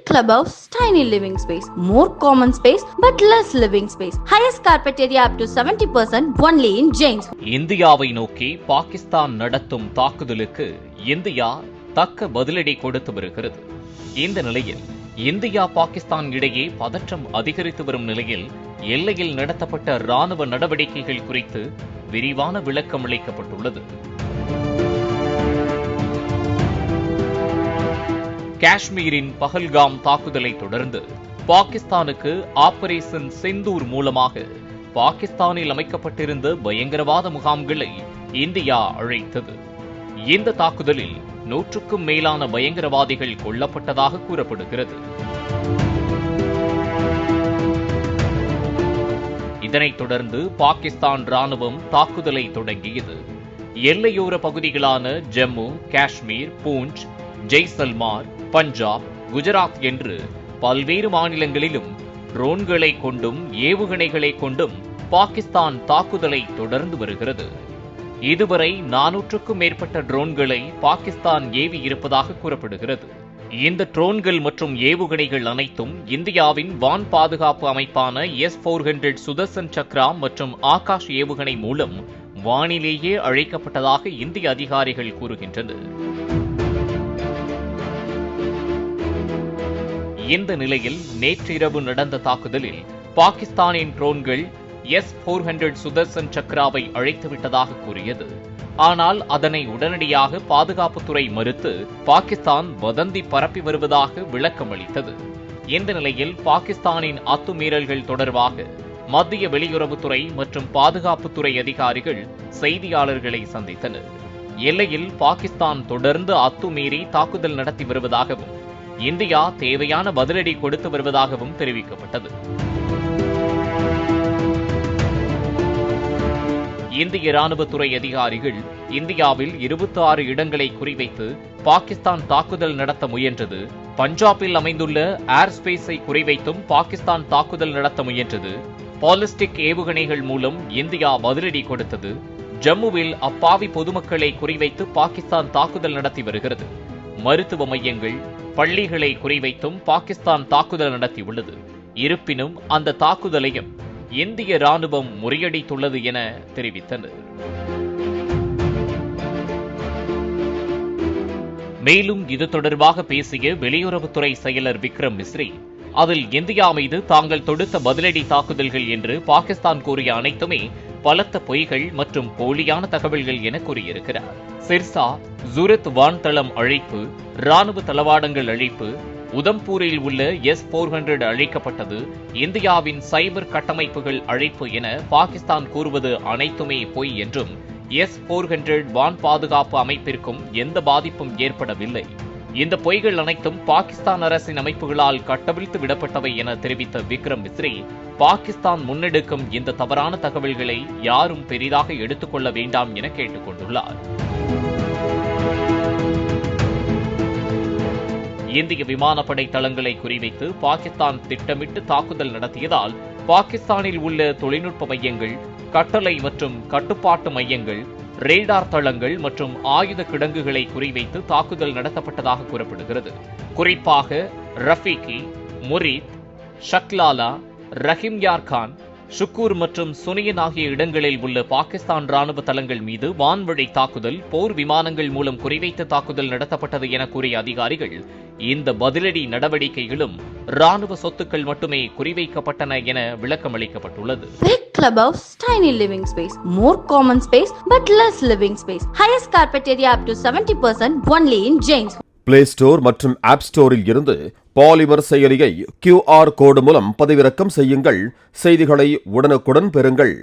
clubhouse, tiny living space, more common space but less living space. Highest carpet area up to 70% only in James. இந்தியாவை நோக்கி பாகிஸ்தான் நடத்தும் தாக்குதலுக்கு India தக்க பதிலடி கொடுத்து வருகிறது. இந்த நிலையில் இந்தியா பாகிஸ்தான் இடையே பதற்றம் அதிகரித்து வரும் நிலையில் எல்லையில் நடத்தப்பட்ட ராணுவ நடவடிக்கைகள் குறித்து விரிவான விளக்கம் அளிக்கப்பட்டுள்ளது. காஷ்மீரின் பஹல்காம் தாக்குதலை தொடர்ந்து பாகிஸ்தானுக்கு ஆபரேஷன் சிந்தூர் மூலமாக பாகிஸ்தானில் அமைக்கப்பட்டிருந்த பயங்கரவாத முகாம்களை இந்தியா அழைத்தது. இந்த தாக்குதலில் 100க்கும் மேலான பயங்கரவாதிகள் கொல்லப்பட்டதாக கூறப்படுகிறது. இதனைத் தொடர்ந்து பாகிஸ்தான் ராணுவம் தாக்குதலை தொடங்கியது. எல்லையோர பகுதிகளான ஜம்மு, காஷ்மீர், பூஞ்ச், ஜெய்சல்மார், பஞ்சாப், குஜராத் என்று பல்வேறு மாநிலங்களிலும் ட்ரோன்களை கொண்டும் ஏவுகணைகளை கொண்டும் பாகிஸ்தான் தாக்குதலை தொடர்ந்து வருகிறது. இதுவரை 400க்கும் மேற்பட்ட ட்ரோன்களை பாகிஸ்தான் ஏவி இருப்பதாக கூறப்படுகிறது. இந்த ட்ரோன்கள் மற்றும் ஏவுகணைகள் அனைத்தும் இந்தியாவின் வான் பாதுகாப்பு அமைப்பான S-400 சுதர்சன் சக்ரா மற்றும் ஆகாஷ் ஏவுகணை மூலம் வானிலேயே அழைக்கப்பட்டதாக இந்திய அதிகாரிகள் கூறுகின்றனர். இந்த நிலையில் நேற்றிரவு நடந்த தாக்குதலில் பாகிஸ்தானின் ட்ரோன்கள் S-400 சுதர்சன் சக்ராவை அழைத்துவிட்டதாக கூறியது. ஆனால் அதனை உடனடியாக பாதுகாப்புத்துறை மறுத்து பாகிஸ்தான் வதந்தி பரப்பி வருவதாக விளக்கம் அளித்தது. இந்த நிலையில் பாகிஸ்தானின் அத்துமீறல்கள் தொடர்பாக மத்திய வெளியுறவுத்துறை மற்றும் பாதுகாப்புத்துறை அதிகாரிகள் செய்தியாளர்களை சந்தித்தனர். எல்லையில் பாகிஸ்தான் தொடர்ந்து அத்துமீறி தாக்குதல் நடத்தி வருவதாகவும் இந்தியா தேவையான பதிலடி கொடுத்து வருவதாகவும் தெரிவிக்கப்பட்டது. இந்திய ராணுவத்துறை அதிகாரிகள் இந்தியாவில் 26 இடங்களை குறிவைத்து பாகிஸ்தான் தாக்குதல் நடத்த முயன்றது, பஞ்சாபில் அமைந்துள்ள ஏர் ஸ்பேஸை குறிவைத்தும் பாகிஸ்தான் தாக்குதல் நடத்த முயன்றது, பாலிஸ்டிக் ஏவுகணைகள் மூலம் இந்தியா பதிலடி கொடுத்தது, ஜம்முவில் அப்பாவி பொதுமக்களை குறிவைத்து பாகிஸ்தான் தாக்குதல் நடத்தி வருகிறது, மருத்துவ மையங்கள், பள்ளிகளை குறிவைத்தும் பாகிஸ்தான் தாக்குதல் நடத்தியுள்ளது. இருப்பினும் அந்த தாக்குதலையும் இந்திய ராணுவம் முறியடித்துள்ளது என தெரிவித்தனர். மேலும் இது தொடர்பாக பேசிய வெளியுறவுத்துறை செயலர் விக்ரம் மிஸ்ரி, அதில் இந்தியா மீது தாங்கள் தொடுத்த பதிலடி தாக்குதல்கள் என்று பாகிஸ்தான் கூறிய அனைத்துமே பலத்த பொய்கள் மற்றும் போலியான தகவல்கள் என கூறியிருக்கிறார். சிர்சா, ஜூரத் வான்தளம் அழிப்பு, ராணுவ தளவாடங்கள் அழிப்பு, உதம்பூரில் உள்ள S-400 அழிக்கப்பட்டது, இந்தியாவின் சைபர் கட்டமைப்புகள் அழிப்பு என பாகிஸ்தான் கூறுவது அனைத்துமே பொய் என்றும் S-400 வான் பாதுகாப்பு அமைப்பிற்கும் எந்த பாதிப்பும் ஏற்படவில்லை, இந்த பொய்கள் அனைத்தும் பாகிஸ்தான் அரசின் அமைப்புகளால் கட்டவிழ்த்து விடப்பட்டவை என தெரிவித்த விக்ரம் மிஸ்ரி, பாகிஸ்தான் முன்னெடுக்கும் இந்த தவறான தகவல்களை யாரும் பெரிதாக எடுத்துக்கொள்ள வேண்டாம் என கேட்டுக் கொண்டுள்ளார். இந்திய விமானப்படை தளங்களை குறிவைத்து பாகிஸ்தான் திட்டமிட்டு தாக்குதல் நடத்தியதால் பாகிஸ்தானில் உள்ள தொழில்நுட்ப மையங்கள், கட்டளை மற்றும் கட்டுப்பாட்டு மையங்கள், ரேடார் தளங்கள் மற்றும் ஆயுத கிடங்குகளை குறிவைத்து தாக்குதல் நடத்தப்பட்டதாக கூறப்படுகிறது. குறிப்பாக ரஃபீகி, முரீத், ஷக்லாலா, ரஹிம்யார் கான், ஷுக்கூர் மற்றும் சுனியன் ஆகிய இடங்களில் உள்ள பாகிஸ்தான் ராணுவ தளங்கள் மீது வான்வழி தாக்குதல், போர் விமானங்கள் மூலம் குறிவைத்து தாக்குதல் நடத்தப்பட்டது என கூறிய அதிகாரிகள், இந்த பதிலடி நடவடிக்கைகளும் ராணுவ சொத்துக்கள் மட்டுமே குறிவைக்கப்பட்டன என விளக்கம் அளிக்கப்பட்டுள்ளது. Big clubhouse, tiny living space, more common space but less living space. Highest carpet area up to 70% only in James. Play store மற்றும் ஆப் ஸ்டோரில் இருந்து பாலிமர் செயலியை QR கோடு மூலம் பதிவிறக்கம் செய்யுங்கள். செய்திகளை உடனுக்குடன் பெறுங்கள்.